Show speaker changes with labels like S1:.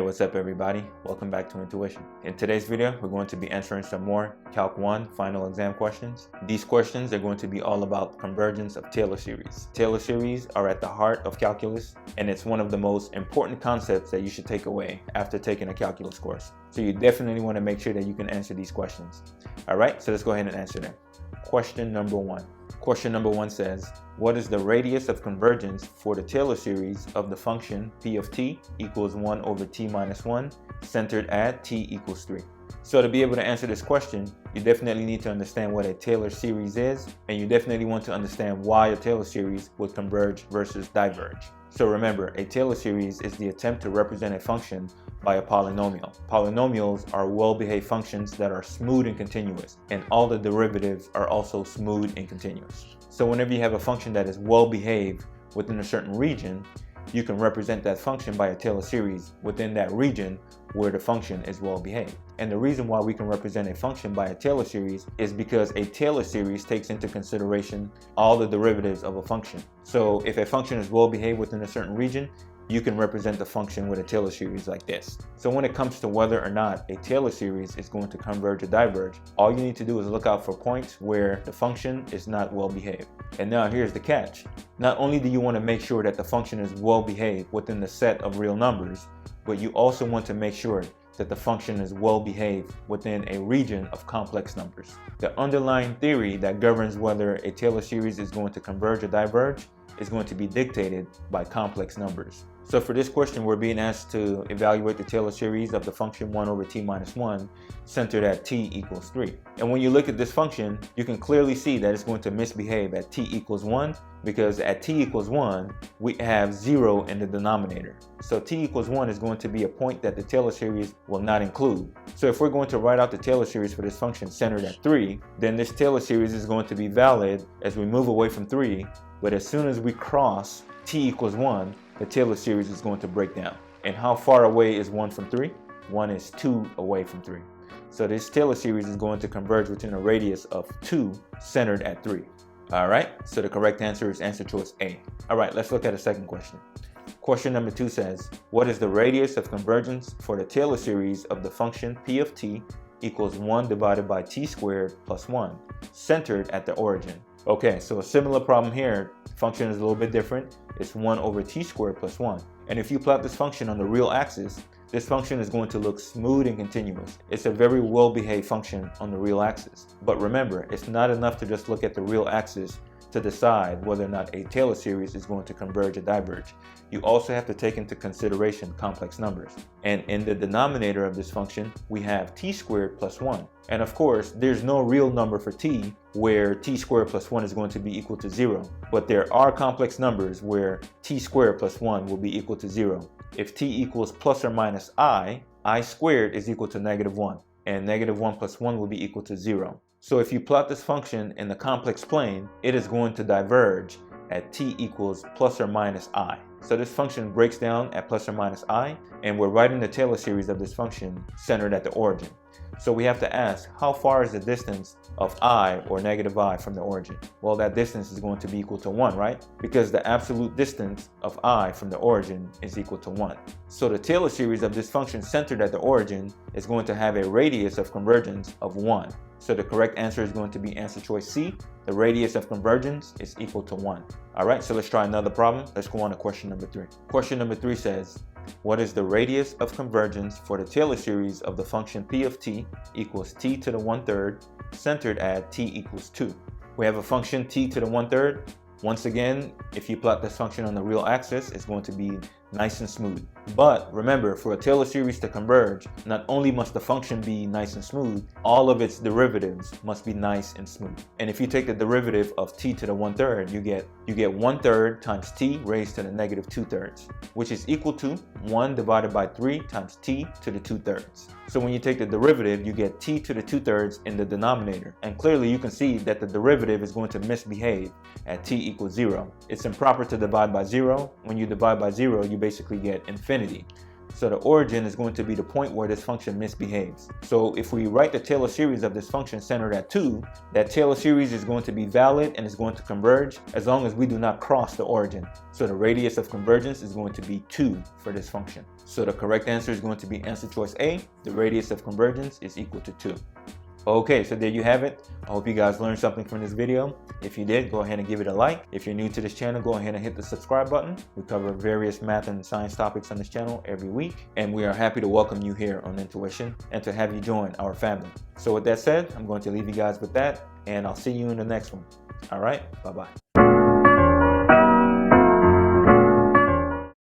S1: What's up everybody? Welcome back to Intuition. In today's video, we're going to be answering some more Calc 1 final exam questions. These questions are going to be all about convergence of Taylor series. Taylor series are at the heart of calculus, and it's one of the most important concepts that you should take away after taking a calculus course. So you definitely want to make sure that you can answer these questions. All right, so let's go ahead and answer them. Question number 1. Question number 1 says, what is the radius of convergence for the Taylor series of the function p of t equals 1 over t minus 1 centered at t equals 3? So to be able to answer this question, you definitely need to understand what a Taylor series is, and you definitely want to understand why a Taylor series would converge versus diverge. So remember, a Taylor series is the attempt to represent a function by a polynomial. Polynomials are well-behaved functions that are smooth and continuous, and all the derivatives are also smooth and continuous. So whenever you have a function that is well-behaved within a certain region, you can represent that function by a Taylor series within that region where the function is well-behaved. And the reason why we can represent a function by a Taylor series is because a Taylor series takes into consideration all the derivatives of a function. So if a function is well-behaved within a certain region, you can represent the function with a Taylor series like this. So when it comes to whether or not a Taylor series is going to converge or diverge, all you need to do is look out for points where the function is not well behaved. And now here's the catch. Not only do you want to make sure that the function is well behaved within the set of real numbers, but you also want to make sure that the function is well behaved within a region of complex numbers. The underlying theory that governs whether a Taylor series is going to converge or diverge is going to be dictated by complex numbers. So for this question, we're being asked to evaluate the Taylor series of the function 1 over t minus 1 centered at t equals 3. And when you look at this function, you can clearly see that it's going to misbehave at t equals 1 because at t equals 1, we have 0 in the denominator. So t equals 1 is going to be a point that the Taylor series will not include. So if we're going to write out the Taylor series for this function centered at 3, then this Taylor series is going to be valid as we move away from 3, but as soon as we cross t equals 1, the Taylor series is going to break down. And how far away is 1 from 3? 1 is 2 away from 3. So this Taylor series is going to converge within a radius of 2 centered at 3. All right, so the correct answer is answer choice A. All right, let's look at a second question. Question number 2 says, what is the radius of convergence for the Taylor series of the function p of t equals 1 divided by t squared plus 1 centered at the origin? Okay, so a similar problem here. Function is a little bit different. It's 1 over t squared plus 1. And if you plot this function on the real axis, this function is going to look smooth and continuous. It's a very well-behaved function on the real axis. But remember, it's not enough to just look at the real axis to decide whether or not a Taylor series is going to converge or diverge. You also have to take into consideration complex numbers. And in the denominator of this function, we have t squared plus 1. And of course, there's no real number for t where t squared plus 1 is going to be equal to 0. But there are complex numbers where t squared plus 1 will be equal to 0. If t equals plus or minus I squared is equal to negative 1. And negative 1 plus 1 will be equal to 0. So if you plot this function in the complex plane, it is going to diverge at t equals plus or minus I. So this function breaks down at plus or minus I, and we're writing the Taylor series of this function centered at the origin. So we have to ask, how far is the distance of I or negative I from the origin? Well, that distance is going to be equal to 1, right? Because the absolute distance of I from the origin is equal to 1. So the Taylor series of this function centered at the origin is going to have a radius of convergence of 1. So the correct answer is going to be answer choice C. The radius of convergence is equal to 1. All right, so let's try another problem. Let's go on to question number 3. Question number 3 says, what is the radius of convergence for the Taylor series of the function p of t equals t to the 1/3 centered at t equals 2? We have a function t to the 1/3. Once again, if you plot this function on the real axis, it's going to be nice and smooth. But remember, for a Taylor series to converge, not only must the function be nice and smooth, all of its derivatives must be nice and smooth. And if you take the derivative of t to the 1/3, you get 1/3 times t raised to the negative 2/3, which is equal to 1 divided by 3 times t to the 2/3. So when you take the derivative, you get t to the 2/3 in the denominator. And clearly you can see that the derivative is going to misbehave at t equals 0. It's improper to divide by 0. When you divide by 0, you basically get infinity. So the origin is going to be the point where this function misbehaves. So if we write the Taylor series of this function centered at 2, that Taylor series is going to be valid and is going to converge as long as we do not cross the origin. So the radius of convergence is going to be 2 for this function. So the correct answer is going to be answer choice A. The radius of convergence is equal to 2. Okay, so there you have it. I hope you guys learned something from this video. If you did, go ahead and give it a like. If you're new to this channel, go ahead and hit the subscribe button. We cover various math and science topics on this channel every week, and we are happy to welcome you here on Intuition and to have you join our family. So with that said, I'm going to leave you guys with that, and I'll see you in the next one. All right, bye-bye.